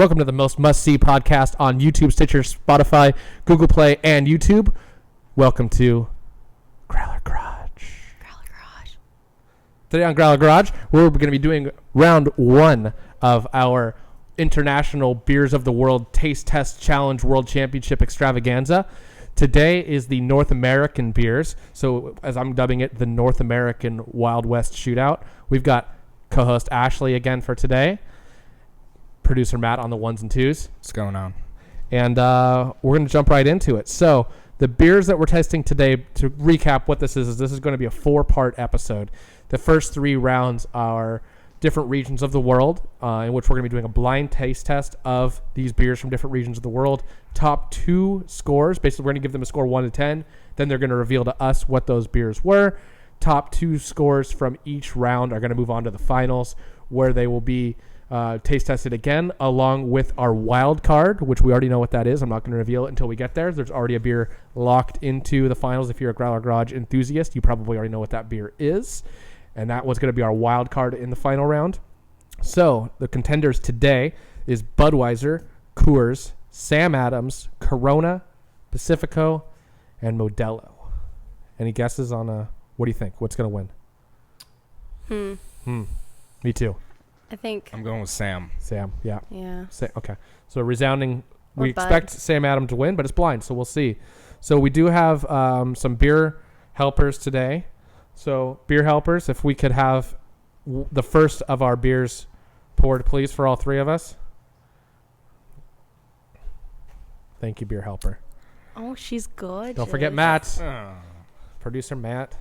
Welcome to the most must-see podcast on YouTube, Stitcher, Spotify, Google Play, and YouTube. Welcome to Growler Garage. Growler Garage. Today on Growler Garage, we're going to be doing round one of our International Beers of the World Taste Test Challenge World Championship Extravaganza. Today is the North American beers. So as I'm dubbing it, the North American Wild West Shootout. We've got co-host Ashley again for today. Producer Matt on the ones and twos. What's going on? And we're going to jump right into it. So the beers that we're testing today, to recap what this is going to be a 4-part episode. The first 3 rounds are different regions of the world, in which we're going to be doing a blind taste test of these beers from different regions of the world. Top 2 scores, basically we're going to give them a score 1 to 10. Then they're going to reveal to us what those beers were. Top 2 scores from each round are going to move on to the finals, where they will be taste tested again, along with our wild card, which we already know what that is. I'm not going to reveal it until we get there. There's already a beer locked into the finals. If you're a Growler Garage enthusiast, you probably already know what that beer is. And that was going to be our wild card in the final round. So the contenders today is Budweiser, Coors, Sam Adams, Corona, Pacifico, and Modelo. Any guesses on what do you think? What's going to win? Me too. I think I'm going with Sam. Sam, yeah. Yeah. Okay. So resounding, Or we Bud. expect Sam Adams to win, but it's blind, so we'll see. So we do have some beer helpers today. So beer helpers, if we could have the first of our beers poured, please, for all 3 of us. Thank you, beer helper. Oh, she's good. Don't forget Matt, producer Matt.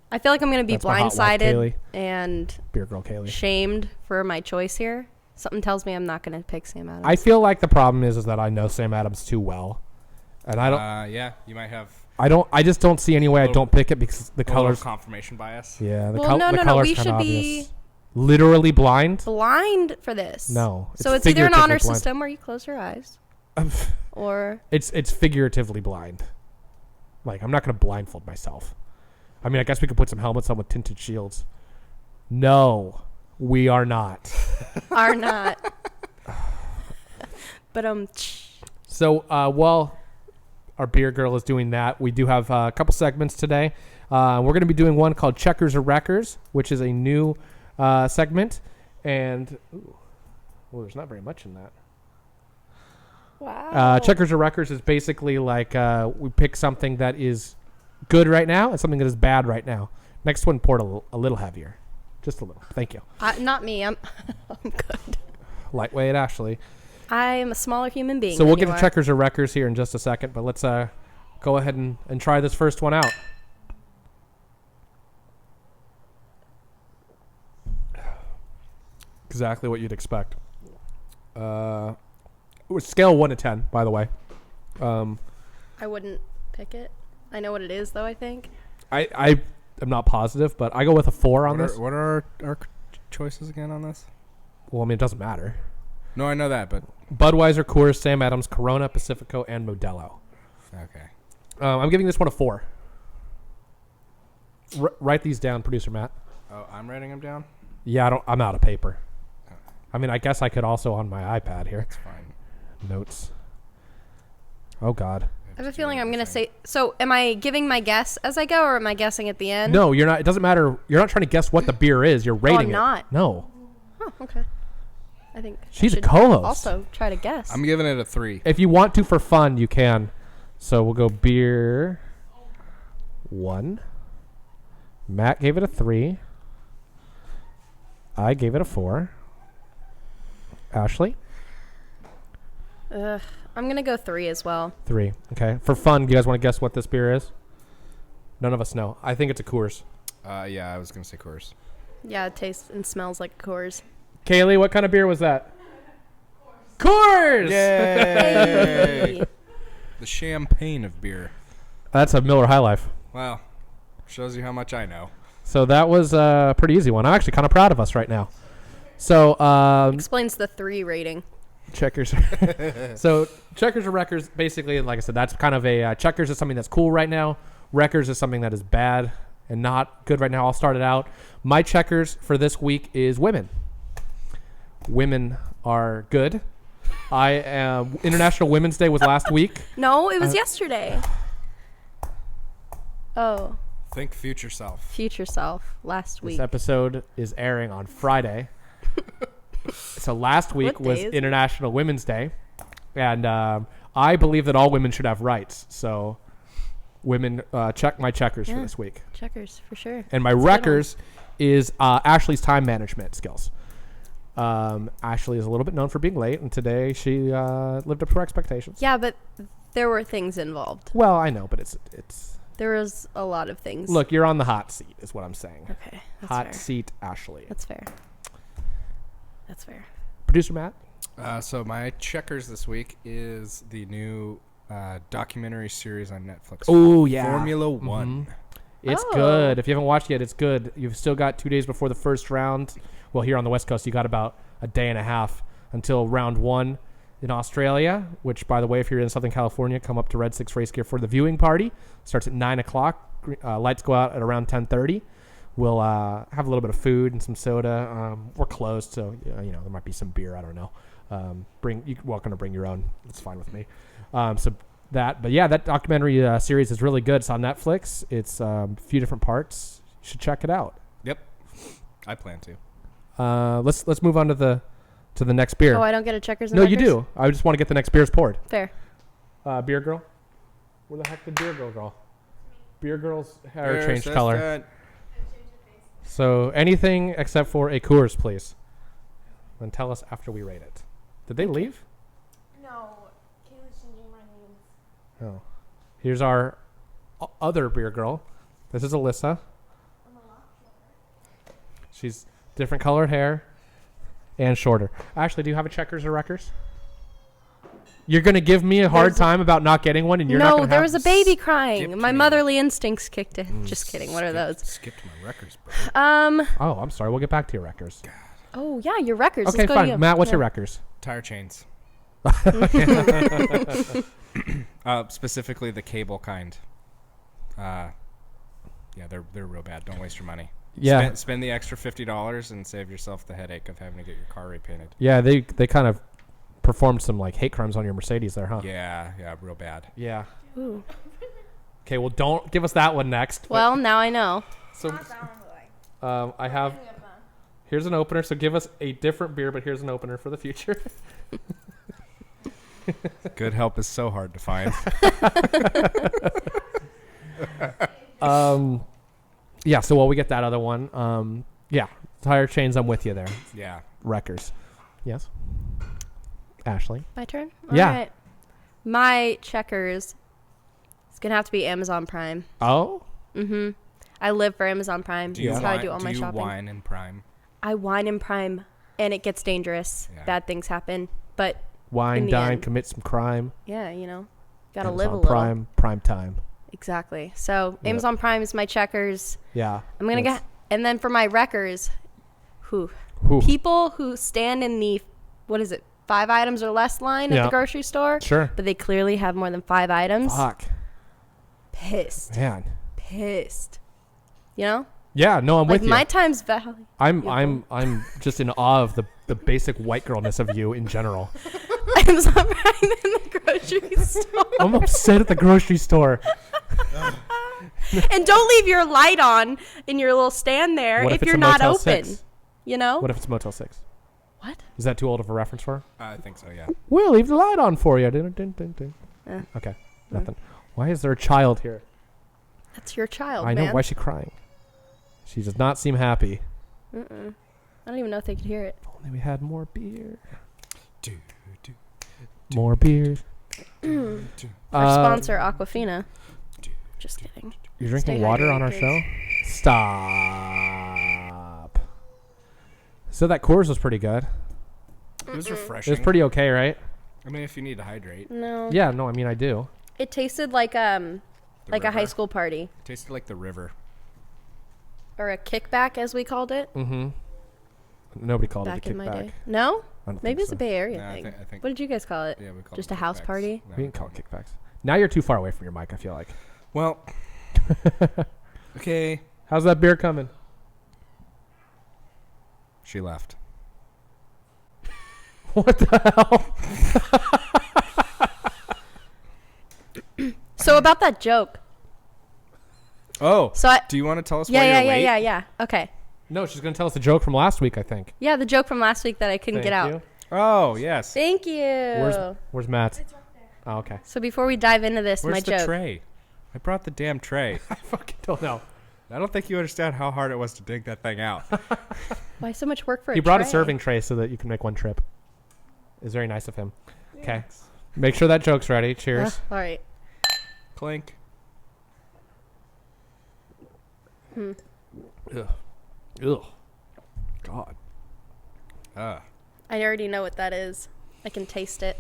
I feel like I'm going to be That's my hot wife, blindsided Kaylee. and Beer girl Kaylee. shamed for my choice here. Something tells me I'm not going to pick Sam Adams. I feel like the problem is that I know Sam Adams too well, and I don't. Yeah, you might have I just don't see any way I don't pick it because the a little colors. confirmation bias. Yeah, the Well, no, the no, colors we kinda should obvious. be Literally blind. blind for this. No, So it's either an honor figuratively blind. system where you close your eyes, or It's figuratively blind. Like, I'm not going to blindfold myself. I mean, I guess we could put some helmets on with tinted shields. No, we are not. are not. But So while our beer girl is doing that, we do have a couple segments today. We're going to be doing one called Checkers or Wreckers, which is a new segment. And, well, there's not very much in that. wow. Checkers or Wreckers is basically like we pick something that is good right now and something that is bad right now. Next one poured a little heavier. Just a little. Thank you. Not me. I'm good. Lightweight Ashley. I'm a smaller human being. So we'll than get you to are. Checkers or Wreckers here in just a second, but let's go ahead and try this first one out. Exactly what you'd expect. Scale 1 to 10, by the way. I wouldn't pick it. I know what it is, though, I think. I am not positive, but I go with a 4 on What this. are, what are our choices again on this? Well, I mean, it doesn't matter. No, I know that, but Budweiser, Coors, Sam Adams, Corona, Pacifico, and Modelo. okay. I'm giving this one a 4. Write these down, producer Matt. Oh, I'm writing them down. Yeah, I'm out of paper. I mean, I guess I could also on my iPad here. That's fine. Notes. Oh, God. I have a feeling I'm going to say... So, am I giving my guess as I go, or am I guessing at the end? No, you're not. It doesn't matter. You're not trying to guess what the beer is. You're rating I'm it. not. No. Oh, okay. I think She's I a should co-host. also try to guess. I'm giving it a 3. If you want to for fun, you can. So we'll go beer 1. Matt gave it a 3. I gave it a 4. Ashley? I'm going to go 3 as well. 3. Okay. For fun, do you guys want to guess what this beer is? None of us know. I think it's a Coors. Yeah, I was going to say Coors. Yeah, it tastes and smells like Coors. Kaylee, what kind of beer was that? Coors! Hey. The champagne of beer. That's a Miller High Life. Well, shows you how much I know. So that was a pretty easy one. I'm actually kind of proud of us right now. So Explains the 3 rating. Checkers. So Checkers or Wreckers, basically, like I said, that's kind of a Checkers is something that's cool right now. Wreckers is something that is bad and not good right now. I'll start it out. My Checkers for this week is women. women are good. International Women's Day was last week. No, it was yesterday. Oh, Think future self. future self last week. This episode is airing on Friday. So last week What was day is it? International Women's Day. And I believe that all women should have rights. So women, check my checkers for Yeah. this week. Checkers for sure. And my That's a good wreckers is Ashley's time management skills. Ashley is a little bit known for being late, and today she lived up to her expectations. Yeah, but there were things involved. Well, I know, but it's There was a lot of things. look, you're on the hot seat, is what I'm saying. Okay, that's Hot fair. seat, Ashley. That's fair. That's fair. Producer Matt. So my checkers this week is the new documentary series on Netflix. Oh, yeah. Formula One. It's Oh. good. If you haven't watched it yet, it's good. You've still got 2 days before the first round. Well, here on the West Coast, you got about a day and a half until round one in Australia, which, by the way, if you're in Southern California, come up to Red 6 Race Gear for the viewing party. Starts at 9 o'clock. Lights go out at around 10:30. We'll have a little bit of food and some soda. We're closed, so there might be some beer. I don't know. You're welcome to bring your own. It's fine with me. But yeah, that documentary series is really good. It's on Netflix. It's a few different parts. You should check it out. Yep. I plan to. Let's move on to the next beer. Oh, I don't get a checkers and No, you wreckers? do. I just want to get the next beers poured. Fair. Beer girl. Where the heck did beer girl go? Beer girl's hair Your changed color. assistant. So anything except for a Coors, please. And tell us after we rate it. Did they leave? No, Kayla's changing my name. Oh. Here's our other beer girl. This is Alyssa. She's different colored hair and shorter. Ashley, do you have a checkers or wreckers? You're going to give me a hard time about not getting one, and you're not No, going to there have... was a baby crying. Skipped My me. motherly instincts kicked in. Just kidding. What are those? Skipped my records, bro. Oh, I'm sorry. We'll get back to your wreckers. Oh yeah, your records. Okay, Let's go to fine. you. Matt, what's your Yeah. wreckers? Tire chains. Specifically the cable kind. Yeah, they're real bad. Don't waste your money. Yeah. Spend the extra $50 and save yourself the headache of having to get your car repainted. Yeah, they kind of performed some like hate crimes on your Mercedes there, huh? Yeah, real bad. Yeah. Ooh. Okay, well, don't give us that one next. Well, now I know. So Not that one, but like. I have... We have fun. Here's an opener, so give us a different beer, but here's an opener for the future. Good help is so hard to find. Yeah, so while we get that other one, yeah, tire chains, I'm with you there. Yeah. Wreckers. Yes? Ashley? My turn. Yeah. All right. My checkers. It's gonna have to be Amazon Prime. Oh? Mm-hmm. I live for Amazon Prime. Do you, That's how I wine, do all my you shopping. wine in Prime? I wine in Prime, and it gets dangerous. Yeah. Bad things happen. But Wine, In the dine, end. commit some crime. yeah, gotta Amazon live a little. Prime time. Exactly. So Yep. Amazon Prime is my checkers. Yeah. I'm gonna Yes. get, and then for my wreckers, Ooh. people who stand in the, what is it, 5 items or less line at Yeah. the grocery store, Sure. but they clearly have more than 5 items. Fuck. Pissed. Man. Pissed. You know? Yeah, no, I'm Like with you. my time's value. I'm just in awe of the basic white girlness of you in general. Amazon Prime in the grocery store. I'm upset at the grocery store. And don't leave your light on in your little stand there What if it's you're a not Motel open. 6? You know? What if it's Motel 6? What? Is that too old of a reference for her? I think so, yeah. We'll leave the light on for you. Dun, dun, dun, dun. Eh. Okay, nothing. Why is there a child here? That's your child, I know. man. Why is she crying? She does not seem happy. Mm-mm. I don't even know if they could hear it. If only we had more beer. Do, do, More beer. Our sponsor, Aquafina. Just kidding. You're drinking Stay water hydrated, on our kids. show? Stop. So that Coors was pretty good. It was It refreshing. was pretty okay, right? I mean, if you need to hydrate. No. Yeah, no, I mean, I do. It tasted like a high river. school party It tasted like the river. or a kickback, as we called it Mm-hmm. Nobody called back it a in my kickback. day. No, I don't maybe think it's so. a Bay Area No, I thing. think What did you guys call it? yeah, we call Just them a house kickbacks. party? No, We didn't call it kickbacks. Now you're too far away from your mic, I feel like. Well, okay. How's that beer coming? She left. What the hell? So about that joke. Oh, So I, do you want to tell us yeah, why yeah, you're yeah, late? yeah. Okay. No, she's going to tell us a joke from last week, I think. Yeah, the joke from last week that I couldn't get out. You. Oh, yes. Thank you. Where's Matt? Oh, okay. So before we dive into this, Where's my the joke. tray? I brought the damn tray. I fucking don't know. I don't think you understand how hard it was to dig that thing out. Why so much work for He a brought tray? a serving tray so that you can make one trip. It's very nice of him. Okay. Make sure that joke's ready. Cheers. All right. Clink. Ugh. God. Ah. I already know what that is. I can taste it.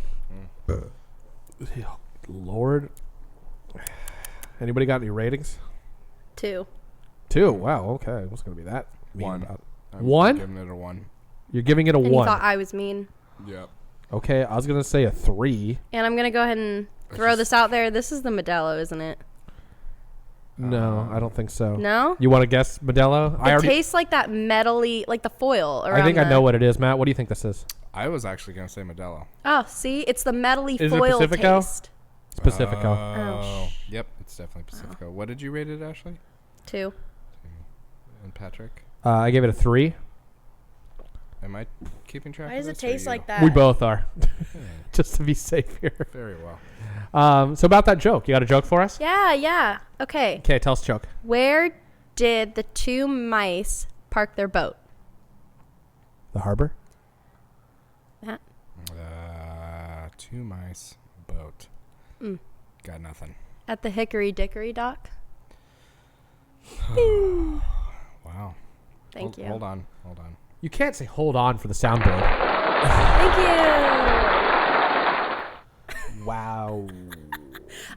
Lord. Anybody got any ratings? 2. 2. Wow. Okay. What's going to be that? mean One. about- I'm One? giving it a 1. You're giving it a And 1. you thought I was mean. Yep. Okay. I was going to say a 3. And I'm going to go ahead and throw this out there. This is the Modelo, isn't it? No, I don't think so. No? You want to guess Modelo? It tastes like that metally, like the foil around I think I the- know what it is, Matt. What do you think this is? I was actually going to say Modelo. Oh, see? It's the metally Is it foil Pacifico? taste. It's Pacifico. Oh, Yep, it's definitely Pacifico. What did you rate it, Ashley? 2. And Patrick? I gave it a 3. Am I keeping track Why of does it this, or taste you? like that? We both are. Just to be safe here. Very well. So about that joke. You got a joke for us? Yeah, yeah. Okay. Okay, tell us a joke. Where did the 2 mice park their boat? The harbor? Matt? 2 mice, boat. Mm. Got nothing. At the Hickory Dickory dock. Wow. Thank you. Hold on. You can't say hold on for the soundboard. Thank you. Wow.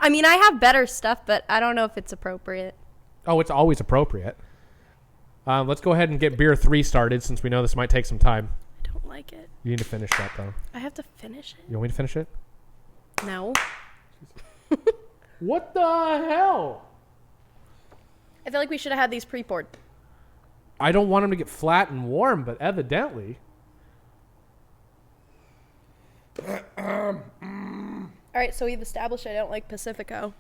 I mean, I have better stuff, but I don't know if it's appropriate. Oh, it's always appropriate. Let's go ahead and get beer 3 started since we know this might take some time. I don't like it. You need to finish that, though. I have to finish it? You want me to finish it? No. What the hell? I feel like we should have had these pre-poured. I don't want them to get flat and warm, but evidently. All right, so we've established I don't like Pacifico.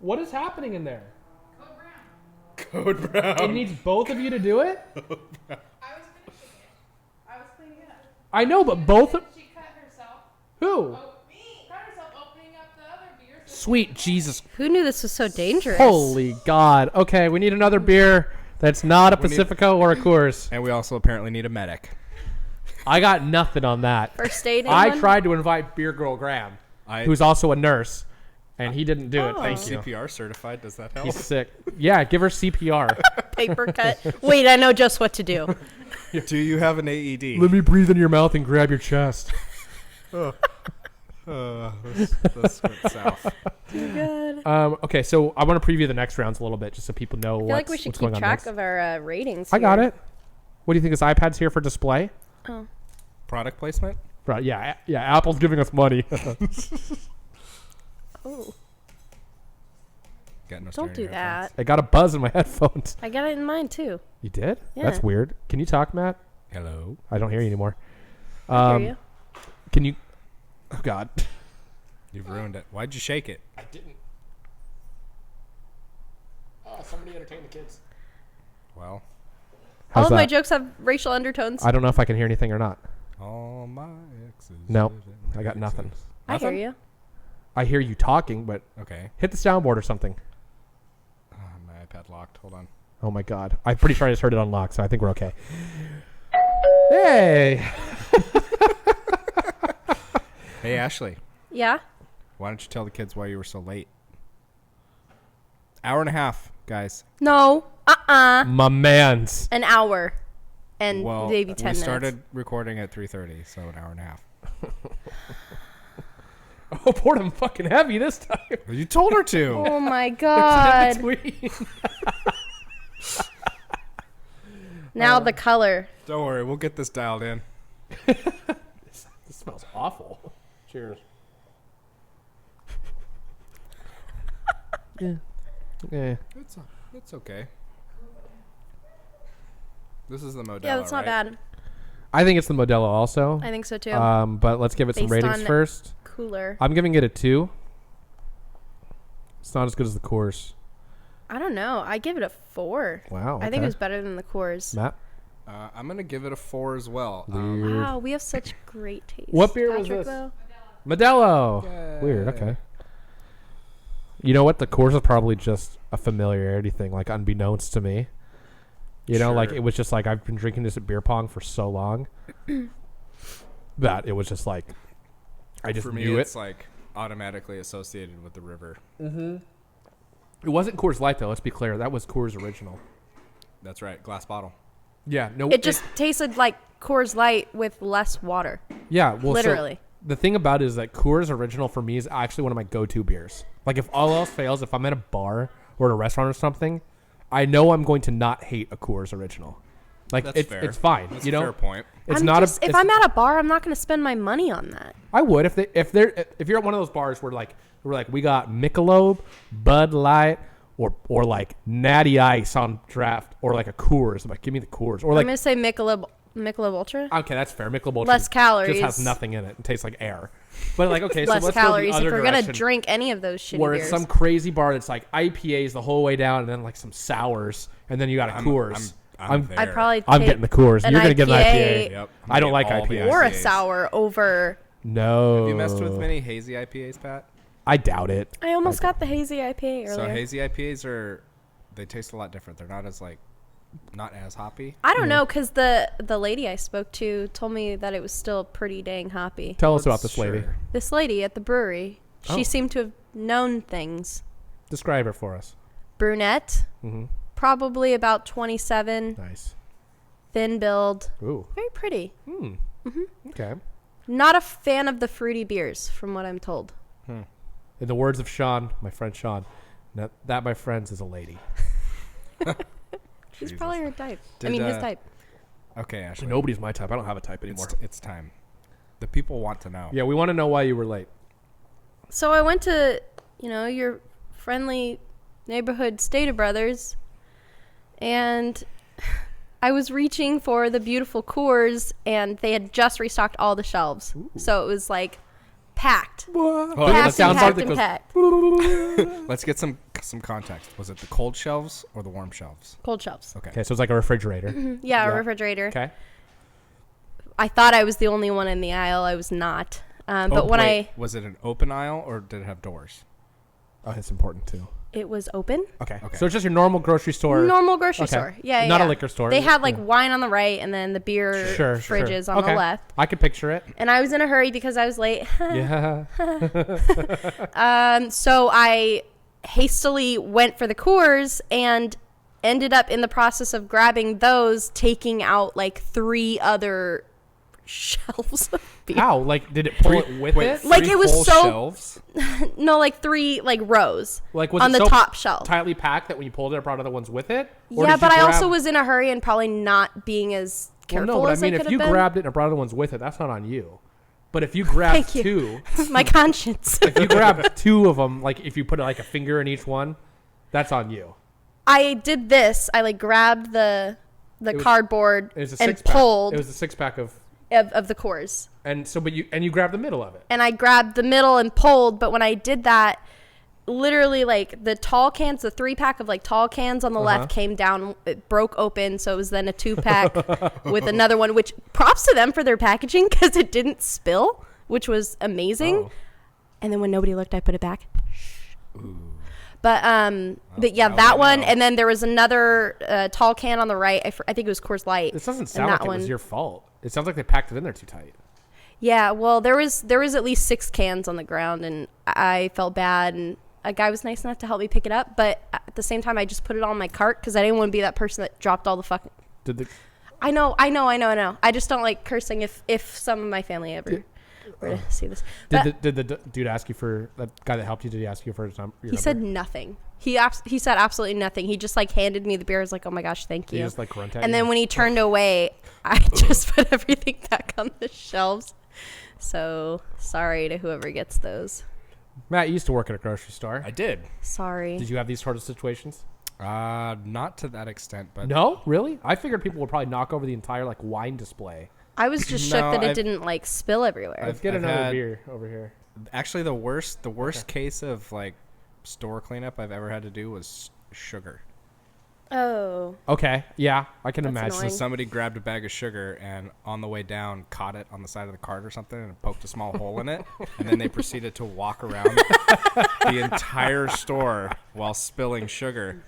What is happening in there? Code Brown. It needs both of you to do it? I was finishing it. I was cleaning it up. I know, but both of... She cut herself. Who? Me. Cut herself opening up the other beers. Sweet Jesus. Who knew this was so dangerous? Holy God. Okay, we need another beer that's not a Pacifico or a Coors. And we also apparently need a medic. I got nothing on that. First aid. I anyone? tried to invite Beer Girl Graham, who's also a nurse, and he didn't do it. Oh. Thank you. CPR certified. Does that help? He's sick. Yeah, give her CPR. Paper cut. Wait, I know just what to do. Do you have an AED? Let me breathe in your mouth and grab your chest. This went south. Good. Okay, so I want to preview the next rounds a little bit, just so people know I feel what's, like we should what's going keep on track next. of our ratings. I got here. it. What do you think? This iPad's here for display? Oh. Product placement? Right. Yeah. Apple's giving us money. Oh. Got no Don't do stereo that. headphones. I got a buzz in my headphones. I got it in mine too. You did? Yeah. That's weird. Can you talk, Matt? Hello. I don't hear you anymore. I hear you. Can you? Oh God. You've ruined it. Why'd you shake it? I didn't. Oh, somebody entertain the kids. Well, All How's of my that? jokes have racial undertones. I don't know if I can hear anything or not. all my exes. Nope. live in I got nothing. Texas. I hear Nothing? you. I hear you talking, but Okay. hit the soundboard or something. My iPad locked. Hold on. Oh my God. I'm pretty sure I just heard it unlocked, so I think we're okay. Hey. Hey, Ashley. Yeah. Why don't you tell the kids why you were so late? Hour and a half, guys. No. My mans. An hour. And Well, maybe 10 we minutes. started recording at 3:30, so an hour and a half. Oh, poured him fucking heavy this time. You told her to. Oh my In god. between. Now the color. Don't worry, we'll get this dialed in. This smells awful. Cheers. Yeah. It's okay. This is the Modelo, Yeah, that's not right? bad. I think it's the Modelo also. I think so too. But let's give it some Based ratings on first. Cooler. I'm giving it a 2. It's not as good as the Coors. I don't know. I give it a 4. Wow. I think it was better than the Coors. Matt? I'm going to give it a 4 as well. Weird. Wow, we have such great taste. What beer was Patrick, this? though? Modelo. Yay. Weird. Okay. You know what? The Coors is probably just a familiarity thing, like unbeknownst to me. You know, like Sure. it was just like I've been drinking this at beer pong for so long that it was just like I just For me, knew it's it. like automatically associated with the river. It wasn't Coors Light though. Let's be clear. That was Coors Original. That's right. Glass bottle. Yeah. No. It just tasted like Coors Light with less water. Yeah. Well, Literally. So the thing about it is that Coors Original for me is actually one of my go-to beers. Like if all else fails, if I'm at a bar or at a restaurant or something, I know I'm going to not hate a Coors Original. Like That's it's fair. it's fine. That's you a know, fair point. it's I'm not just, a. if it's- I'm at a bar, I'm not going to spend my money on that. I would if you're at one of those bars where we're like we got Michelob, Bud Light, or like Natty Ice on draft, or like a Coors. Like give me the Coors, or I'm like going to say Michelob Ultra. okay, that's fair. Michelob Ultra Less calories. just has nothing in it. It tastes like air. But like okay, Less so let's calories go the if other we're going to direction, drink any of those shitty where beers. it's some crazy bar that's like IPAs the whole way down, and then like some sours, and then you got a Coors. I'm there. I'd probably I'm take getting the Coors. an You're gonna get an IPA. Yep. I don't like All the IPAs. or a IPAs. sour over. No. Have you messed with many hazy IPAs, Pat? I doubt it. I almost got the hazy IPA earlier. So hazy IPAs they taste a lot different. They're not as not as hoppy. I don't know, because the lady I spoke to told me that it was still pretty dang hoppy. Tell us about this lady. Sure. This lady at the brewery, Oh. she seemed to have known things. Describe her for us. Brunette, Mm-hmm. probably about 27, Nice. thin build, Ooh. very pretty. Okay. Not a fan of the fruity beers, from what I'm told. In the words of Sean, my friend Sean, that my friends is a lady. She's Jesus. probably her type. Did, his type. Okay, Ashley. Nobody's my type. I don't have a type anymore. It's time. The people want to know. Yeah, we want to know why you were late. So I went to, your friendly neighborhood Stater Brothers, and I was reaching for the beautiful Coors, and they had just restocked all the shelves. So it was like packed. Oh, Packed and soundboard packed that and goes- packed. Let's get some context. Was it the cold shelves or the warm shelves? Cold shelves. Okay. Okay, so it's like a refrigerator. Yeah, Yeah. a refrigerator. Okay. I thought I was the only one in the aisle. I was not. But when wait, was it an open aisle or did it have doors? Oh, that's important too. it was open, Okay. Okay. So it's just your normal grocery store. normal grocery Okay. store. Yeah, Not a yeah. liquor store. They had like Yeah. wine on the right and then the beer Sure, fridges sure. on Okay. the left. I could picture it. And I was in a hurry because I was late. Yeah. So I hastily went for the Coors and ended up in the process of grabbing those, taking out like 3 other shelves of beer. How? Like, did it pull it with it? Like, three it was whole so- shelves? No, like 3 like rows Like, was on it the so top shelf. tightly packed that when you pulled it, it brought other ones with it? Or Yeah, did you but I also grab- was in a hurry and probably not being as Well, careful no, but I as mean, I if could you have been. grabbed it and it brought other ones with it, that's not on you. But if you grabbed Thank you. 2, My conscience. if you grabbed 2 of them, like if you put like a finger in each one, that's on you. I did this. I like grabbed the was- cardboard It was a and 6-pack. pulled It was a 6-pack of, of the Coors. and so but you grabbed the middle of it. And I grabbed the middle and pulled, but when I did that, literally like the tall cans, the 3-pack of like tall cans on the left came down, it broke open, so it was then a 2-pack with another one, which props to them for their packaging because it didn't spill, which was amazing. Oh. And then when nobody looked, I put it back. But yeah, now that we one, know. and then there was another tall can on the right. I think it was Coors Light. This doesn't and sound that like it was one- your fault. It sounds like they packed it in there too tight. Yeah, well, there was at least 6 cans on the ground, and I felt bad, and a guy was nice enough to help me pick it up, but at the same time, I just put it on my cart because I didn't want to be that person that dropped all the fucking... Did the I know. I just don't like cursing if some of my family ever were to see this. But did the dude ask you for that guy that helped you? Did he ask you for his your he number? said nothing. He said absolutely nothing. He just like handed me the beer. I was like, oh my gosh, thank Did he you. just like grunt at And you? then when he turned away, I just put everything back on the shelves. So sorry to whoever gets those. Matt, you used to work at a grocery store. I did. Sorry. Did you have these sort of situations? Not to that extent, but No, really? I figured people would probably knock over the entire like wine display I was just No, shook that it I've- didn't like spill everywhere. Let's get I've another had- beer over here. Actually, the worst case of like store cleanup I've ever had to do was sugar. Oh. Okay, yeah, I can That's imagine. So annoying. somebody grabbed a bag of sugar and on the way down caught it on the side of the cart or something and poked a small hole in it, and then they proceeded to walk around the entire store while spilling sugar.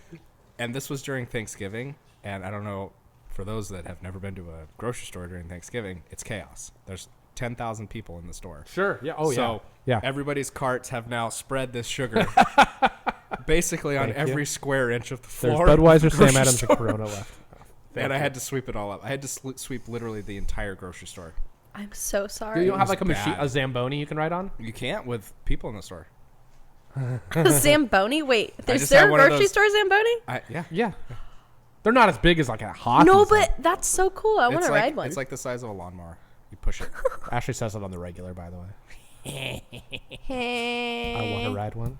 And this was during Thanksgiving, and I don't know, for those that have never been to a grocery store during Thanksgiving, it's chaos. There's 10,000 people in the store. Sure. Yeah. Oh, So yeah. everybody's carts have now spread this sugar basically on Thank you. every square inch of the There's floor. of Budweiser, the Sam grocery Adams, store. and Corona left. And I had to sweep it all up. I had to sweep literally the entire grocery store. I'm so sorry. You don't have was like a machine, bad. a Zamboni you can ride on? You can't with people in the store. Zamboni? Wait, is just there had a one of grocery those- store Zamboni? Yeah. Yeah. They're not as big as like a hockey. No, Zamboni. but that's so cool. I want It's to like, ride one. It's like the size of a lawnmower. You push it. Ashley says it on the regular, by the way. Hey. I want to ride one.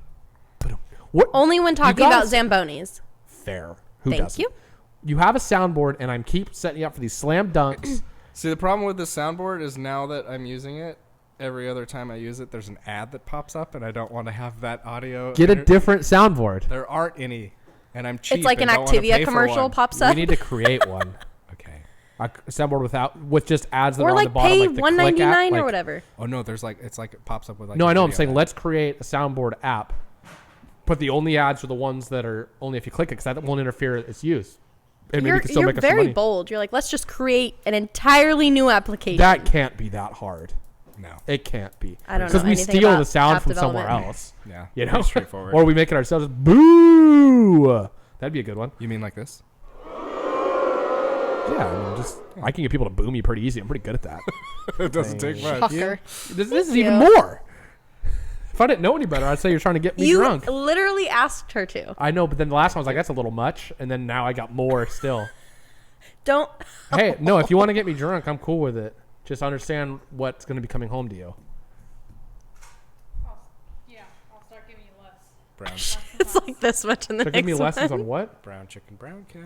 What? Only when talking about guys- Zambonis. Fair. Who Thank doesn't? you. You have a soundboard, and I'm keep setting you up for these slam dunks. See, the problem with the soundboard is now that I'm using it, every other time I use it, there's an ad that pops up, and I don't want to have that audio. Get a different soundboard. There aren't any, and I'm cheap. It's like an and don't wanna Activia pay for commercial one. pops We up. need to create one. Okay. A soundboard with just ads that Or are on like the bottom, pay like the click app, $1.99 like- or whatever. Oh no, there's like it's like it pops up with like. No, a I know. I'm video saying ad. let's create a soundboard app, but the only ads are the ones that are only if you click it, because that won't interfere its use. And maybe you You're, can still you're make us some very money. bold. You're like, let's just create an entirely new application. That can't be that hard. No. It can't be. I don't know Because we anything steal about the sound app from somewhere development. else. Yeah. You know, pretty straightforward. or we make it ourselves. Boo! That'd be a good one. You mean like this? Yeah, I mean, I can get people to boo me pretty easy. I'm pretty good at that. It doesn't take much. Shocker. This is Thank even you. more. If I didn't know any better, I'd say you're trying to get me You drunk. literally asked her to. I know, but then the last one I was like, that's a little much, and then now I got more still. Don't. Hey, no, if you want to get me drunk, I'm cool with it. Just understand what's going to be coming home to you. I'll start giving you less. Brown, It's like this much in the So next give me lessons one. on what? brown chicken, brown cow.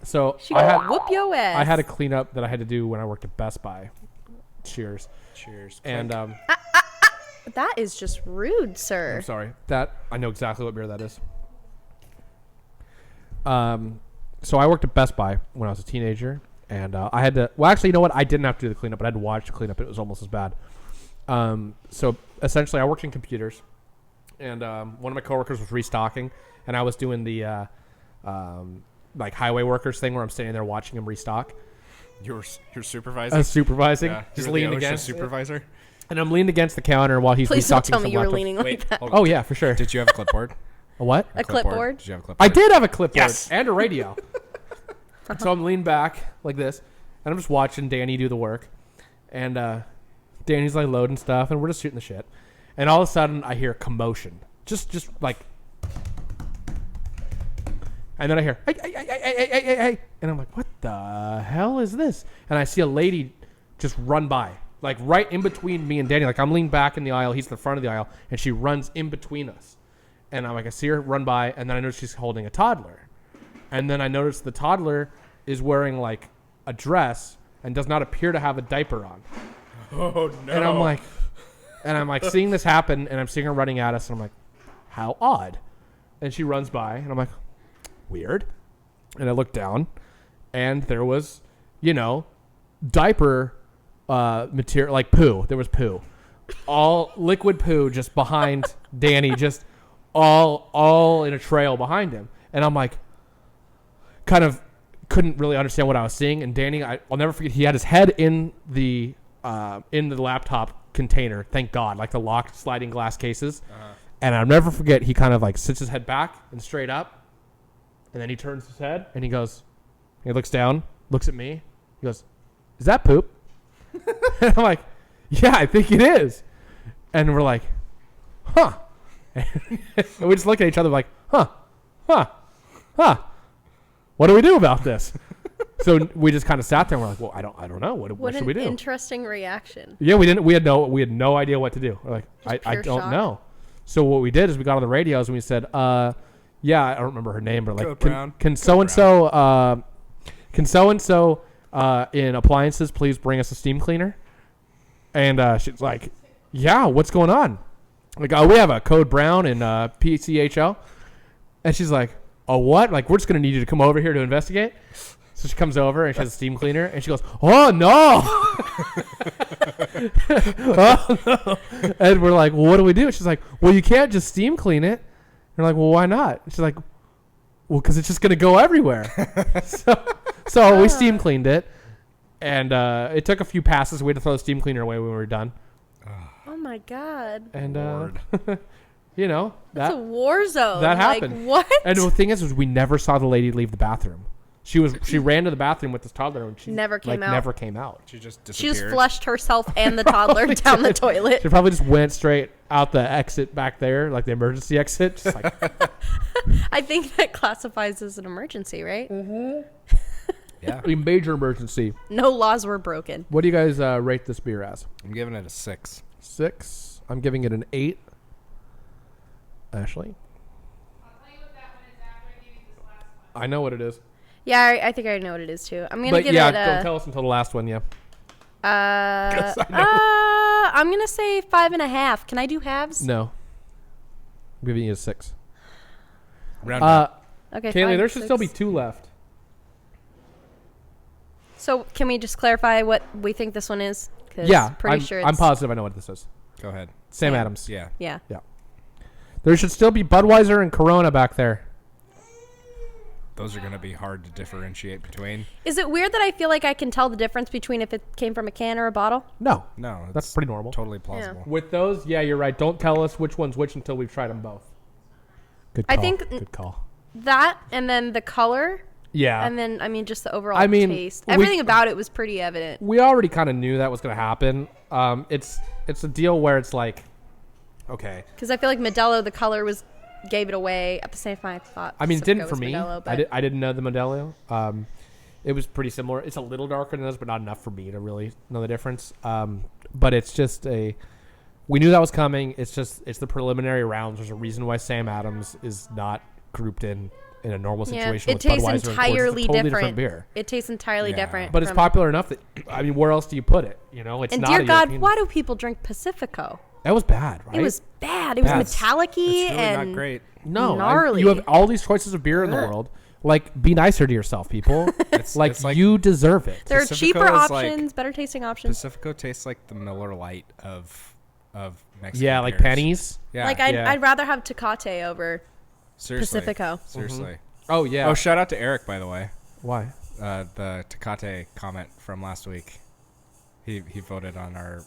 So She I gonna had whoop your ass. I had a cleanup that I had to do when I worked at Best Buy. Cheers. Cheers. And That is just rude, sir. I'm sorry. That I know exactly what beer that is. So I worked at Best Buy when I was a teenager, and I had to. Well, actually, you know what? I didn't have to do the cleanup, but I had to watch the cleanup. It was almost as bad. So essentially, I worked in computers, and one of my coworkers was restocking, and I was doing the like highway workers thing where I'm standing there watching him restock. You're supervising. I was supervising, Yeah, just you're leaning the OSHA against, supervisor. and I'm leaning against the counter while he's Please don't restocking tell some me you were laptops. leaning like Wait. that. Oh yeah, for sure. Did you have a clipboard? A what? A clipboard? Did you have a clipboard? I did have a clipboard Yes. and a radio. So I'm leaned back like this, and I'm just watching Danny do the work. And Danny's like loading stuff, and we're just shooting the shit. And all of a sudden, I hear commotion. Just like. And then I hear, hey. And I'm like, what the hell is this? And I see a lady just run by, like right in between me and Danny. Like I'm leaned back in the aisle, he's in the front of the aisle, and she runs in between us. And I'm like, I see her run by, and then I notice she's holding a toddler. And then I notice the toddler is wearing like a dress and does not appear to have a diaper on. Oh no! And I'm like seeing this happen, and I'm seeing her running at us, and I'm like, how odd. And she runs by, and I'm like, weird. And I look down, and there was, diaper material, like poo. There was poo. All liquid poo just behind Danny, just all in a trail behind him. And I'm like, kind of couldn't really understand what I was seeing. And Danny, I'll never forget, he had his head in the laptop container, thank God, like the locked sliding glass cases. And I'll never forget, he kind of like sits his head back and straight up. And then he turns his head and he looks down, looks at me. He goes, is that poop? And I'm like, yeah, I think it is. And we're like, huh. And we just look at each other like, huh. What do we do about this? So we just kind of sat there and we're like, well, I don't know. What should we do? Interesting reaction. Yeah, we had no idea what to do. We're like, I pure don't shock. know. So what we did is we got on the radios and we said, yeah, I don't remember her name, but Go like, Brown. can so and so in appliances, please bring us a steam cleaner. And she's like, yeah, what's going on? Like, oh, we have a code brown in PCHL. And she's like, oh, what? Like, we're just going to need you to come over here to investigate. So she comes over and she has a steam cleaner. And she goes, oh, no. Oh, no. And we're like, well, what do we do? She's like, well, you can't just steam clean it. And we're like, well, why not? She's like, well, because it's just going to go everywhere. So we steam cleaned it. And it took a few passes. We had to throw the steam cleaner away when we were done. Oh my God. And, you know, That's a war zone. that happened. Like, what? And the thing is we never saw the lady leave the bathroom. She ran to the bathroom with this toddler and she Never came out. Never came out. She just She disappeared. just flushed herself and the toddler down the toilet. She probably just went straight out the exit back there, like the emergency exit. Just like, I think that classifies as an emergency, right? Yeah. a major emergency. No laws were broken. What do you guys rate this beer as? I'm giving it a 6. 6. I'm giving it an 8. Ashley? I'll tell you what that one is after I give you this last one. I know what it is. Yeah, I think I already know what it is too. I'm gonna But give yeah, it don't tell us until the last one, yeah. I'm gonna say 5.5. Can I do halves? No. I'm giving you a 6. Round up. Okay. Kaylee, 5, there should still be 6. 2 left. So can we just clarify what we think this one is? 'Cause Yeah, pretty sure it's I'm positive I know what this is. Go ahead. Sam Sam. Adams. Yeah. Yeah. There should still be Budweiser and Corona back there. Those are going to be hard to differentiate between. Is it weird that I feel like I can tell the difference between if it came from a can or a bottle? No. No. That's it's pretty normal. Totally plausible. With those, yeah, you're right. Don't tell us which one's which until we've tried them both. Good I call. think- Good call. That and then the color Yeah. and then just the overall I mean, taste. we- Everything about it was pretty evident. We already kind of knew that was going to happen. It's a deal where it's like, okay. Because I feel like Modelo, the color gave it away. At the same time, I thought. I mean, it Pacifico didn't for was me. Modelo, but I didn't know the Modelo. It was pretty similar. It's a little darker than those, but not enough for me to really know the difference. But it's just we knew that was coming. It's the preliminary rounds. There's a reason why Sam Adams is not grouped in a normal situation it with tastes Budweiser and Coors. It's a entirely totally different. beer. It tastes entirely Yeah. different. But it's from- popular enough that, I mean, where else do you put it? You know, it's And not dear a God, European- why do people drink Pacifico? That was bad, right? It was bad. It was Bad. metallic-y It's really and not great. No, gnarly. you have all these choices of beer in the world. Like, be nicer to yourself, people. It's like, like you deserve it. There are Pacifico cheaper is like- options, better tasting options. Pacifico tastes like the Miller Lite of Mexican Yeah, like beers. pennies. Yeah. Like Yeah. I'd rather have Tecate over Seriously. Pacifico. Seriously. Oh, yeah. Oh, shout out to Eric, by the way. Why? The Tecate comment from last week. He voted on our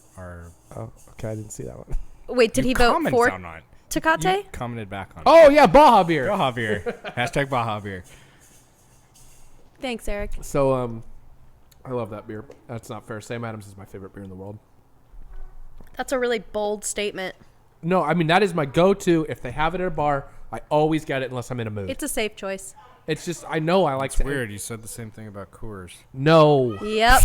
Oh, okay. I didn't see that one. Wait, did he vote commented for on it. Tecate? You commented back on it. Oh, yeah, Baja beer. Baja beer. Hashtag Baja beer. Thanks, Eric. So, I love that beer. That's not fair. Sam Adams is my favorite beer in the world. That's a really bold statement. No, I mean, that is my go-to. If they have it at a bar, I always get it unless I'm in a mood. It's a safe choice. It's just, I know I like It's weird. You said the same thing about Coors. No. Yep.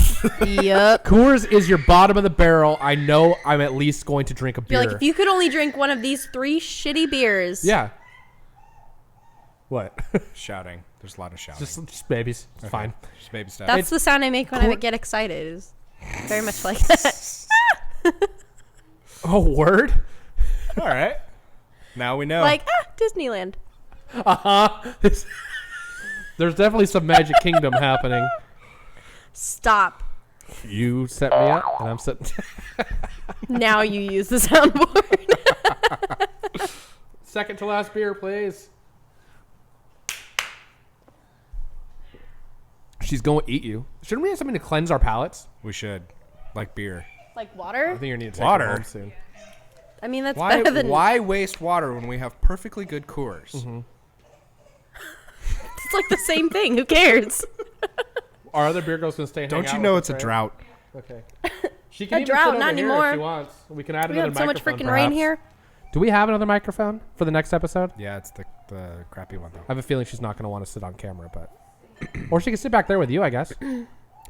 Yep. Coors is your bottom of the barrel. I know I'm at least going to drink a beer. You're like, if you could only drink one of these 3 shitty beers. Yeah. What? Shouting. There's a lot of shouting. just babies. It's Okay. fine. Just baby steps. That's the sound I make when I get excited. Is very much like that. Oh, word? All right. Now we know. Like, Disneyland. There's definitely some Magic Kingdom happening. Stop. You set me up, and I'm setting. Now you use the soundboard. Second to last beer, please. She's going to eat you. Shouldn't we have something to cleanse our palates? we should. Like beer. Like I water? think you're going to need to take Water? her home soon. I mean, that's Why, better than... why waste water when we have perfectly good Coors? Mm-hmm. It's like the same thing. Who cares? Our other beer girl's going to stay. Don't you know it's a drought? Okay. She can A even drought, sit not over here anymore. if she wants. We can add We another have so much microphone, freaking rain perhaps. here. Do we have another microphone for the next episode? Yeah, it's the crappy one though. I have a feeling she's not going to want to sit on camera, but or she can sit back there with you, I guess.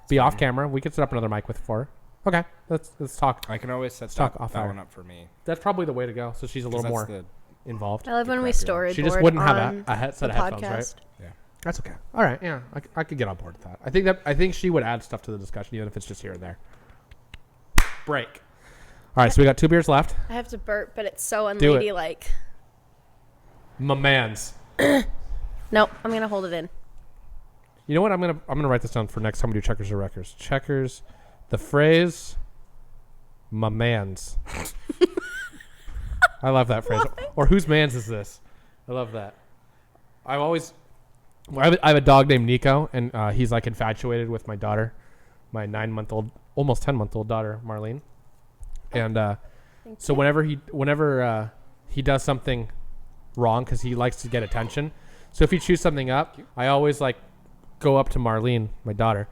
Be off camera. We could set up another mic with for her. Okay, let's talk. I can always set talk that, off that air. one up for me. That's probably the way to go. So she's a 'Cause little that's more the involved. I love when we crappy one. storyboard She just wouldn't have on a headset the of headphones, right? podcast. yeah. That's okay. All right. Yeah, I could get on board with that. I think she would add stuff to the discussion, even if it's just here and there. Break. All right. So we got 2 beers left. I have to burp, but it's so Do it. unladylike. My man's. Nope, I'm gonna hold it in. You know what? I'm gonna write this down for next time we do checkers or wreckers. Checkers. The phrase. My man's. I love that phrase. Or whose man's is this? I love that. I have a dog named Nico, and he's like infatuated with my daughter, my 9-month-old, almost 10-month-old daughter, Marlene. And so whenever he does something wrong, because he likes to get attention. So if he chews something up, I always like go up to Marlene, my daughter,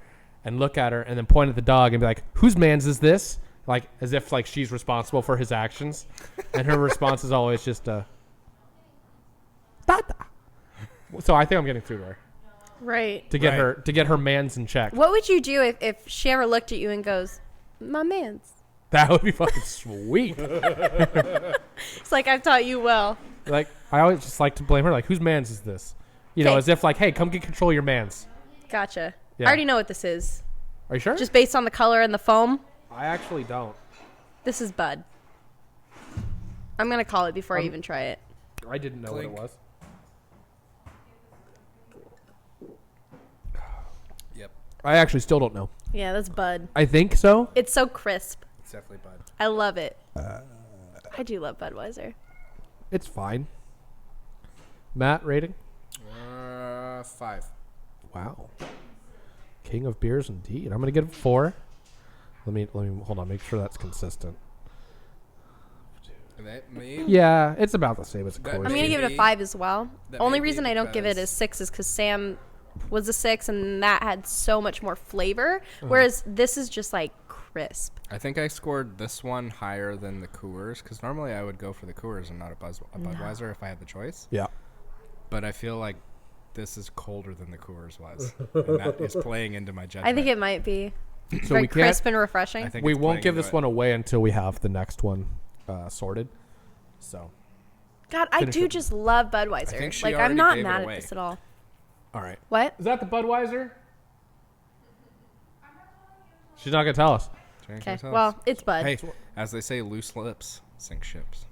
and look at her, and then point at the dog and be like, "Whose man's is this?" Like as if like she's responsible for his actions, and her response is always just "Tata." So I think I'm getting through to her Right. to get her man's in check. What would you do if she ever looked at you and goes, "My man's"? That would be fucking sweet. It's like, I've taught you well. Like I always just like to blame her. Like, whose man's is this? You know, Okay. as if like, hey, come get control of your man's. Gotcha. Yeah. I already know what this is. Are you sure? Just based on the color and the foam. I actually don't. This is Bud. I'm gonna call it before I even try it. I didn't know Clink. what it was. Yep. I actually still don't know. Yeah, that's Bud. I think so. It's so crisp. It's definitely Bud. I love it. I do love Budweiser. It's fine. Matt, rating? 5. Wow. King of beers indeed. I'm gonna give it 4. Let me hold on, make sure that's consistent. Me? Yeah, it's about the same as a That- Coors. I'm gonna Maybe- give it a 5 as well. that Only may be reason I don't give it a because- 6 is because Sam was a 6 and that had so much more flavor, whereas this is just like crisp. I think I scored this one higher than the Coors because normally I would go for the Coors and not a Budweiser if I had the choice. Yeah. But I feel like this is colder than the Coors was, and that is playing into my judgment. I think it might be So very we crisp can't. and refreshing. I think We it's won't playing give into this it. one away until we have the next one sorted. So, God, I finish do it. just love I Budweiser. think she Like, I'm already not gave it mad at away. this at all. all right. What? Is that the Budweiser? She's not gonna tell us. Drink Okay. yourselves. Well, it's Bud. Hey, as they say, loose lips sink ships.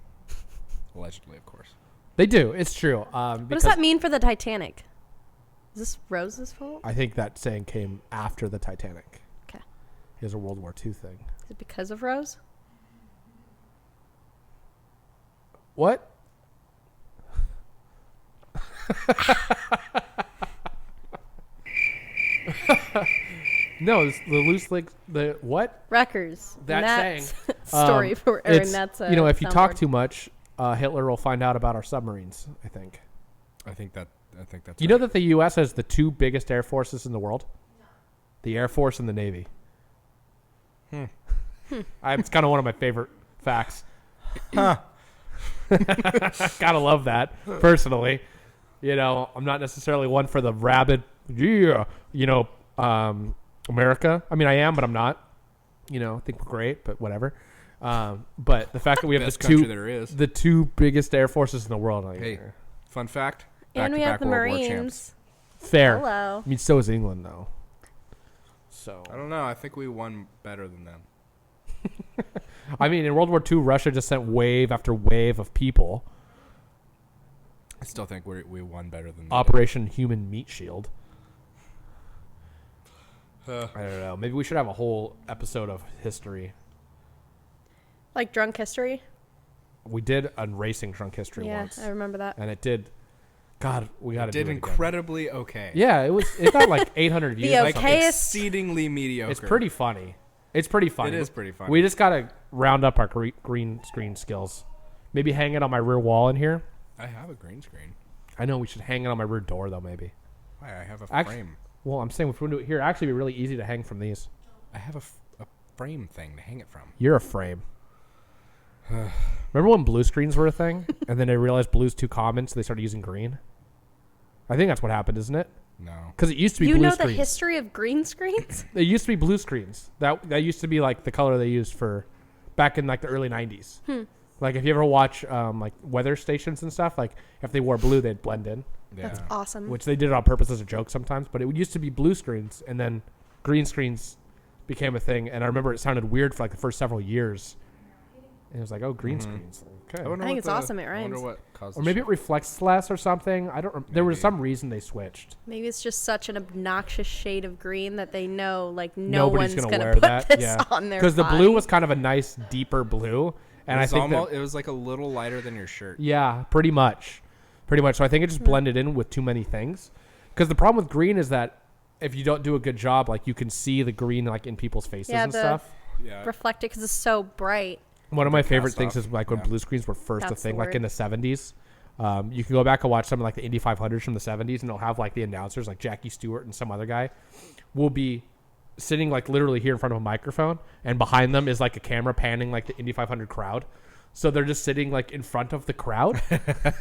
Allegedly, of course. They do. It's true. What does that mean for the Titanic? Is this Rose's fault? I think that saying came after the Titanic. Okay. It was a World War II thing. Is it because of Rose? What? No, it's the loose legs. The what? Wreckers. That Matt's saying. story for Aaron. It's, That's a you know, if you talk soundboard. too much, Hitler will find out about our submarines. I think. I think that's. You know that the U.S. has the 2 biggest air forces in the world? The Air Force and the Navy. It's kind of one of my favorite facts. Gotta love that, personally. You know, I'm not necessarily one for the rabid, America. I mean, I am, but I'm not. You know, I think we're great, but whatever. But the fact that we have Best the country there is. the 2 biggest air forces in the world. Like, Hey, fun fact. And we have back-to-back the World War champs. Marines. fair. Hello. I mean, so is England, though. So I don't know. I think we won better than them. I mean, in World War II, Russia just sent wave after wave of people. I still think we won better than them. Operation Human Meat Shield. I don't know. Maybe we should have a whole episode of history. Like drunk history? We did a racing drunk history Yeah, once, I remember that. and it did. God, we got to Did do it again. incredibly okay. Yeah, it got like 800 views. The or Like something. okayest- exceedingly mediocre. It's pretty funny. It's pretty funny. It is pretty funny. We just got to round up our green screen skills. Maybe hang it on my rear wall in here. I have a green screen. I know we should hang it on my rear door though. Maybe. Why? I have a Act- frame. Well, I'm saying if we do it here, actually, it'd be really easy to hang from these. I have a frame thing to hang it from. You're a frame. Remember when blue screens were a thing, and then they realized blue's too common, so they started using green? I think that's what happened, isn't it? No. Because it used to be You blue know screens. the history of green screens? It used to be blue screens. That used to be like the color they used for back in like the early 90s. Like if you ever watch like weather stations and stuff, like if they wore blue, they'd blend in. Yeah. That's awesome. which they did it on purpose as a joke sometimes. But it used to be blue screens, and then green screens became a thing. And I remember it sounded weird for like the first several years. And it was like, oh, green screens. Okay. wonder I think what it's awesome, it I wonder rhymes. what caused Or maybe it reflects less or something. I don't. There was Maybe. some reason they switched. Maybe it's just such an obnoxious shade of green that they know, like, Nobody's one's gonna gonna wear put that. this Yeah, on their because the body. blue was kind of a nice deeper blue, and I think that, it was like a little lighter than your shirt. yeah, pretty much. So I think it just blended in with too many things. Because the problem with green is that if you don't do a good job, like you can see the green like in people's faces Yeah, and the- stuff. Yeah. reflected because it's so bright. One of my favorite cast things off. is like when Yeah. blue screens were first That's a thing, the like word. in the 70s. You can go back and watch some of like the Indy 500s from the 70s, and they'll have like the announcers, like Jackie Stewart and some other guy, will be sitting like literally here in front of a microphone, and behind them is like a camera panning like the Indy 500 crowd. So they're just sitting like in front of the crowd.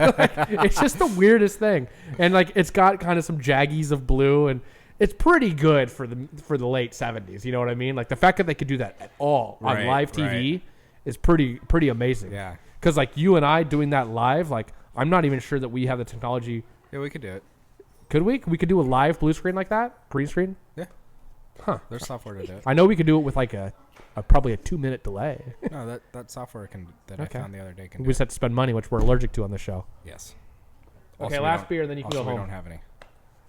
Like, it's just the weirdest thing, and like it's got kind of some jaggies of blue, and it's pretty good for the late 70s. You know what I mean? Like the fact that they could do that at all on Right, live TV right. is pretty amazing. Yeah. Because like you and I doing that live, like I'm not even sure that we have the technology. Yeah, we could do it. Could we? We could do a live blue screen like that, green screen. Yeah. Huh. There's software to do it. I know we could do it with like a probably a 2-minute delay. No, that software that Okay. I found the other day can We do just have to spend money, which we're allergic to on the show. it. Yes. Okay, Also, we last don't- beer, then you can also go we home, don't have any.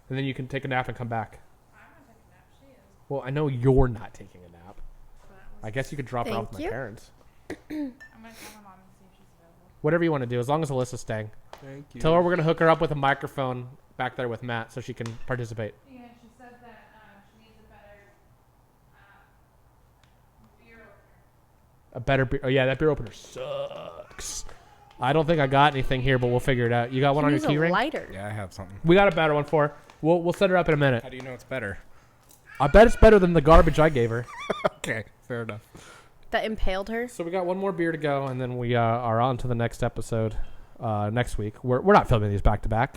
and then you can take a nap and come back. I'm not taking a nap. She is. Well, I know you're not taking a nap. I guess you could drop her off Thank with my you. parents. I'm gonna call my mom and see if she's available. Whatever you want to do, as long as Alyssa's staying. Thank you. Tell her we're gonna hook her up with a microphone back there with Matt, so she can participate. Yeah, she said that she needs a better beer opener. A better beer. Oh yeah, that beer opener sucks. I don't think I got anything here, but we'll figure it out. You got one on your Use key a ring? lighter. Yeah, I have something. We got a better one for her. We'll set her up in a minute. How do you know it's better? I bet it's better than the garbage I gave her. Okay, fair enough. That impaled her. So we got one more beer to go, and then we are on to the next episode next week. We're not filming these back to back.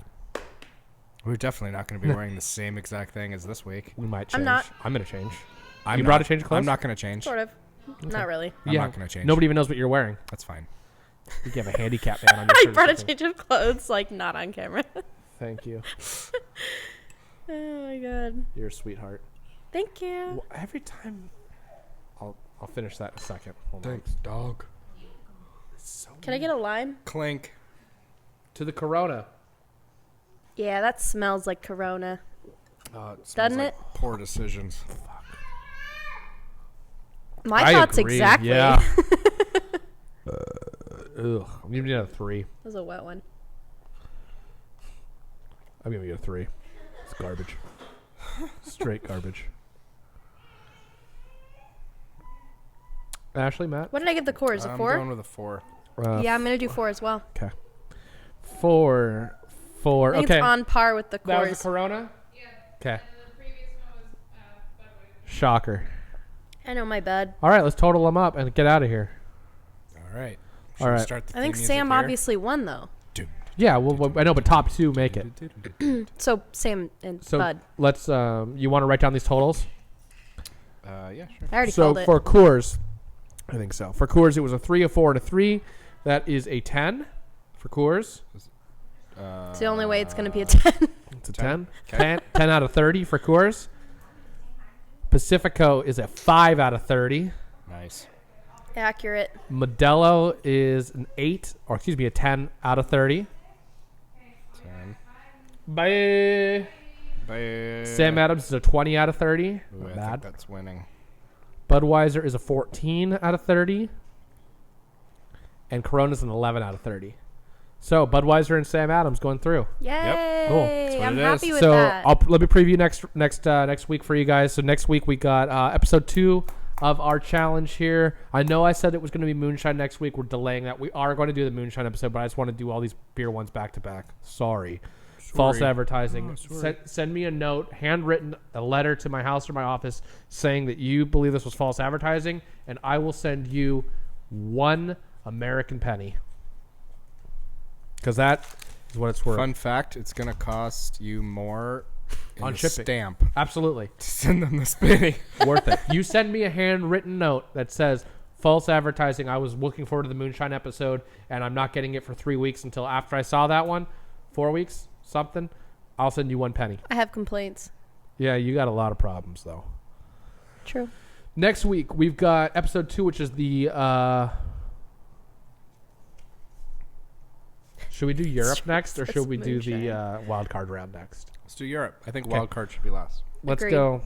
We're definitely not going to be wearing the same exact thing as this week. We might change. I'm not. I'm gonna change. I'm You not- brought a change of clothes? I'm not going to change. Sort of. Not really. I'm not going to change. Nobody even knows what you're wearing. That's fine. You have a handicap man on your I shirt or brought a something. change of clothes, like not on camera. Thank you. Oh my god. You're a sweetheart. Thank you. Well, every time, I'll finish that in a second. Hold on. dog. So Can I get a lime? Clink. to the Corona. Yeah, that smells like Corona. It smells Doesn't like it? Poor decisions. My I thoughts agree, exactly. Yeah. Ugh. I'm giving it a 3. That was a wet one. I'm giving it a 3. It's garbage. Straight garbage. Ashley, Matt? What did I give the core? Is it I'm 4? going with a 4. Yeah, I'm gonna do 4 as well. Okay. 4. I think Okay. it's on par with the That was cores. a Corona? Yeah. Okay. And the previous one was Budweiser. Shocker. I know my bad. All right, let's total them up and get out of here. All right. All right. Start the I think theme music Sam here? obviously won though. Yeah, well, I know, but top 2 make it. So Sam and So Bud. let's. You want to write down these totals? Yeah, sure. I already So called it. for Coors, I think so. For Coors, it was a 3, a 4, and a 3. That is a 10 for Coors. It's the only way it's gonna be a 10. It's a 10. 10. 10 out of 30 for Coors. Pacifico is a 5 out of 30. Nice. Accurate. Modelo is an 8, or excuse me, a 10 out of 30. 10. Bye. Bye. Sam Adams is a 20 out of 30. Ooh, Not I bad. think that's winning. Budweiser is a 14 out of 30. And Corona's an 11 out of 30. So Budweiser and Sam Adams going through. Yay! Cool. That's what I'm it happy is. with So that. let me preview next week for you guys. So next week we got episode 2 of our challenge here. I know I said it was going to be moonshine next week. We're delaying that. We are going to do the moonshine episode, but I just want to do all these beer ones back to back. Sorry. False advertising. Oh, sorry. Send me a note, handwritten, a letter to my house or my office saying that you believe this was false advertising, and I will send you 1 American penny. Because that is what it's worth. Fun fact, it's going to cost you more in On the shipping. stamp Absolutely. to send them the spinny. Worth it. You send me a handwritten note that says false advertising. I was looking forward to the moonshine episode, and I'm not getting it for 3 weeks until after I saw that one. 4 weeks. something, I'll send you 1 penny. I have complaints. Yeah, you got a lot of problems though. True. Next week we've got episode 2, which is the. Should we do Europe next, or should we do the wild card round next? Let's do Europe. I think wild card should be last. Let's Agreed. go.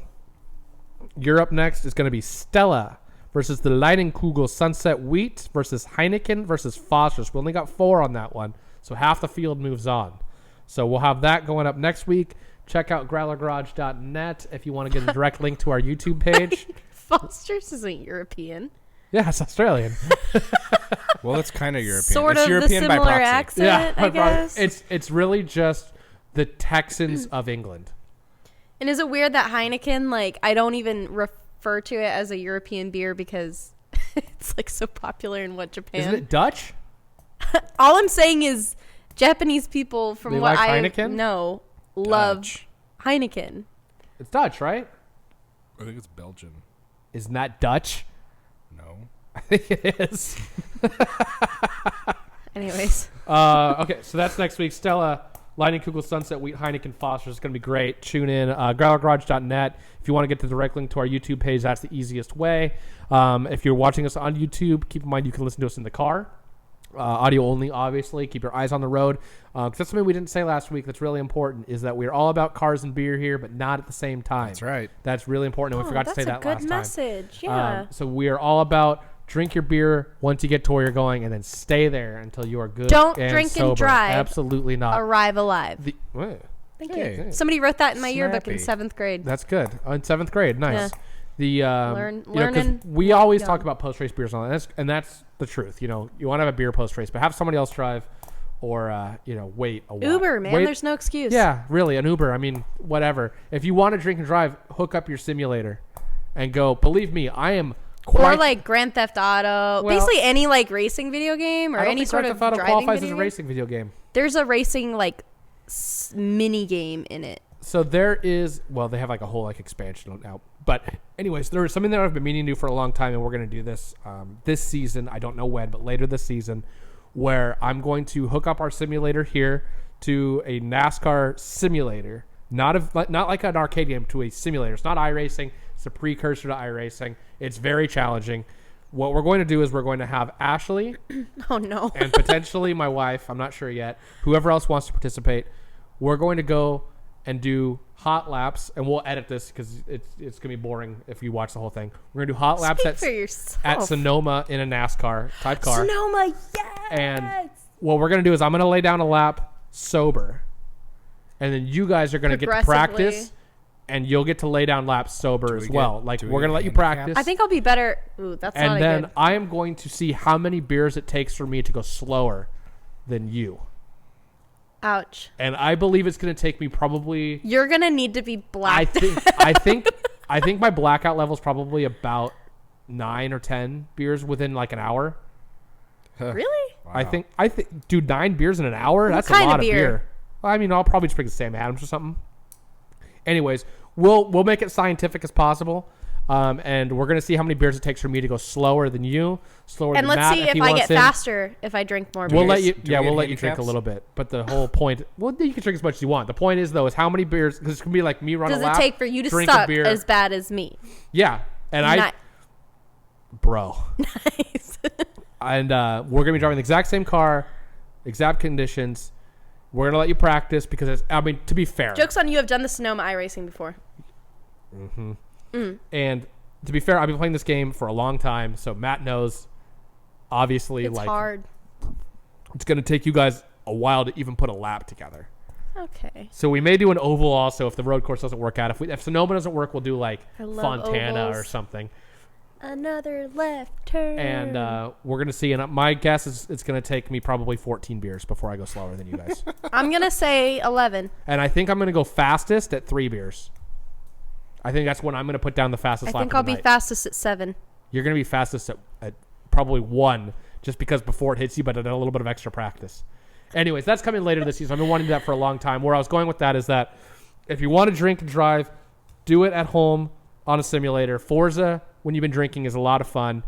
Europe next is going to be Stella versus the Leinenkugel Sunset Wheat versus Heineken versus Foster's. We only got 4 on that one, so half the field moves on. So we'll have that going up next week. Check out growlergarage.net if you want to get a direct link to our YouTube page. Foster's isn't European. Yeah, it's Australian. Well, it's kind of European. Sort it's of European the by similar proxy. accent, I guess. It's really just the Texans of England. And is it weird that Heineken, like, I don't even refer to it as a European beer because it's like so popular in Japan? Isn't it Dutch? All I'm saying is Japanese people, from They what like I Heineken? know, love Dutch. Heineken. It's Dutch, right? I think it's Belgian. Isn't that Dutch? No. I think it is. Anyways. Okay, so that's next week. Stella, Leinenkugel Sunset Wheat, Heineken Foster is going to be great. Tune in. GrowlerGarage.net. If you want to get the direct link to our YouTube page, that's the easiest way. If you're watching us on YouTube, keep in mind you can listen to us in the car. Audio only, obviously. Keep your eyes on the road. Because that's something we didn't say last week that's really important, is that we're all about cars and beer here, but not at the same time. That's right. That's really important, and we forgot to say that last time. That's a good message. Yeah. So we are all about drink your beer once you get to where you're going, and then stay there until you are good. Don't and drink and sober. drive. Absolutely not. Arrive alive. What? Thank Hey. you. Somebody wrote that in my yearbook in Snappy. 7th grade. That's good. In 7th grade, nice. Yeah. The 'cause Learning we always young. talk about post race beers and all that, and that's the truth. You know, you want to have a beer post race, but have somebody else drive, or wait a while. Uber, man. Wait- There's no excuse. Yeah, really, an Uber. I mean, whatever. If you want to drink and drive, hook up your simulator, and go. Believe me, I am. Or like Grand Theft Auto. Well- Basically any like racing video game or I don't any think sort Grand of Theft Auto driving qualifies as video a game. racing video game. There's a racing like mini game in it. So there is, well, they have like a whole like expansion now. But anyways, there is something that I've been meaning to do for a long time, and we're going to do this this season. I don't know when, but later this season, where I'm going to hook up our simulator here to a NASCAR simulator, not like an arcade game, to a simulator. It's not iRacing. It's a precursor to iRacing. It's very challenging. What we're going to do is we're going to have Ashley Oh no. and potentially my wife, I'm not sure yet, whoever else wants to participate, we're going to go and do hot laps, and we'll edit this because it's going to be boring if you watch the whole thing. We're going to do hot laps Speak for yourself. at Sonoma in a NASCAR type car. Sonoma, yes. And what we're going to do is I'm going to lay down a lap sober, and then you guys are going to get to practice, Progressively. and you'll get to lay down laps sober as well. Like, do we we're going to get let you handicaps? practice. I think I'll be better. Ooh, that's not And a then good. I am going to see how many beers it takes for me to go slower than you. Ouch. And I believe it's going to take me probably. You're gonna need to be I blacked. think my blackout level is probably about 9 or 10 beers within like an hour. Really? Wow. I think, dude, 9 beers in an hour. That's a kind of lot of beer? beer. Well, I mean, I'll probably just drink the Sam Adams or something. Anyways, we'll make it scientific as possible. And we're gonna see how many beers it takes for me to go slower than you, slower And than let's Matt, see if if he I wants get in. faster if I drink more We'll beers. let you. Do we Yeah, get we'll let you drink a handicaps? little bit. But the whole point. Well, you can drink as much as you want. The point is, though, is how many beers? Because it's gonna be like me running Does a it lap. take for you to drink a suck beer. as bad as me? Yeah, and Ni- bro, Nice. and we're gonna be driving the exact same car, exact conditions. We're gonna let you practice because it's. I mean, to be fair, Joke's on you. I've done the Sonoma iRacing before. and to be fair, I've been playing this game for a long time, so Matt knows. Obviously, It's like hard. it's gonna take you guys a while to even put a lap together. Okay. So we may do an oval also if the road course doesn't work out. If Sonoma doesn't work, we'll do like I love Fontana ovals. or something. Another left turn. And we're gonna see. And my guess is it's gonna take me probably 14 beers before I go slower than you guys. I'm gonna say 11. And I think I'm gonna go fastest at 3 beers. I think that's when I'm gonna put down the fastest I lap think of I'll the be night. fastest at 7. You're gonna be fastest at probably 1, just because before it hits you, but a little bit of extra practice. Anyways, that's coming later this season. I've been wanting to do that for a long time. Where I was going with that is that if you want to drink and drive, do it at home on a simulator. Forza, when you've been drinking, is a lot of fun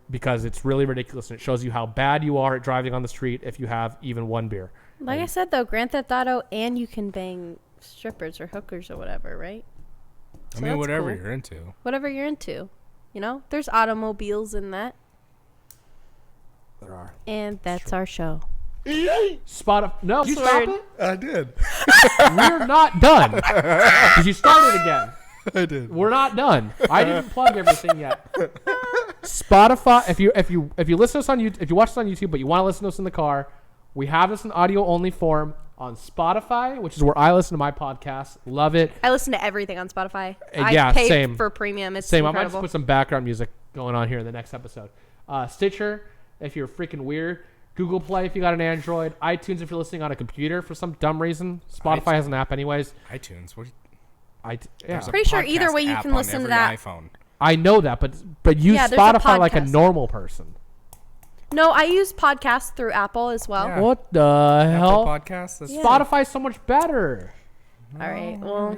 because it's really ridiculous and it shows you how bad you are at driving on the street if you have even 1 beer. Like I said, though, Grand Theft Auto, and you can bang strippers or hookers or whatever, right? I So mean, that's whatever cool. you're into. Whatever you're into. You know, there's automobiles in that. There are. And that's our show. Spotify. No, you Word. stop it. I did. We're not done. Because you started again. I did. We're not done. I didn't plug everything yet. Spotify. If you listen to us on YouTube, if you watch us on YouTube, but you want to listen to us in the car, we have this in audio only form on Spotify, which is where I listen to my podcast. Love it. I listen to everything on Spotify. Yeah, I pay same. for premium. It's Same. I might just incredible. put some background music going on here in the next episode. Stitcher, if you're freaking weird. Google Play if you got an Android. iTunes if you're listening on a computer for some dumb reason. Spotify has an app anyways. iTunes. What? Yeah. There's a Pretty sure either podcast way you app can on listen to every that. iPhone. I know that, but use Yeah, there's a Spotify like a podcast. normal person. No, I use podcasts through Apple as well. Yeah. What the Apple hell? Podcasts. That's Yeah. Spotify's so much better. All right. Well,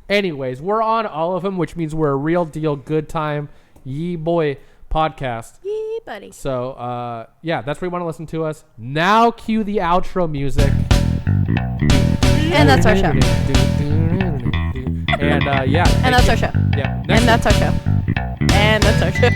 Anyways, we're on all of them, which means we're a real deal good time yee boy podcast. yee, buddy. So, yeah, that's where you want to listen to us. Now cue the outro music. And that's our show. And, yeah. And that's our show. Yeah. And that's our show. And that's our show.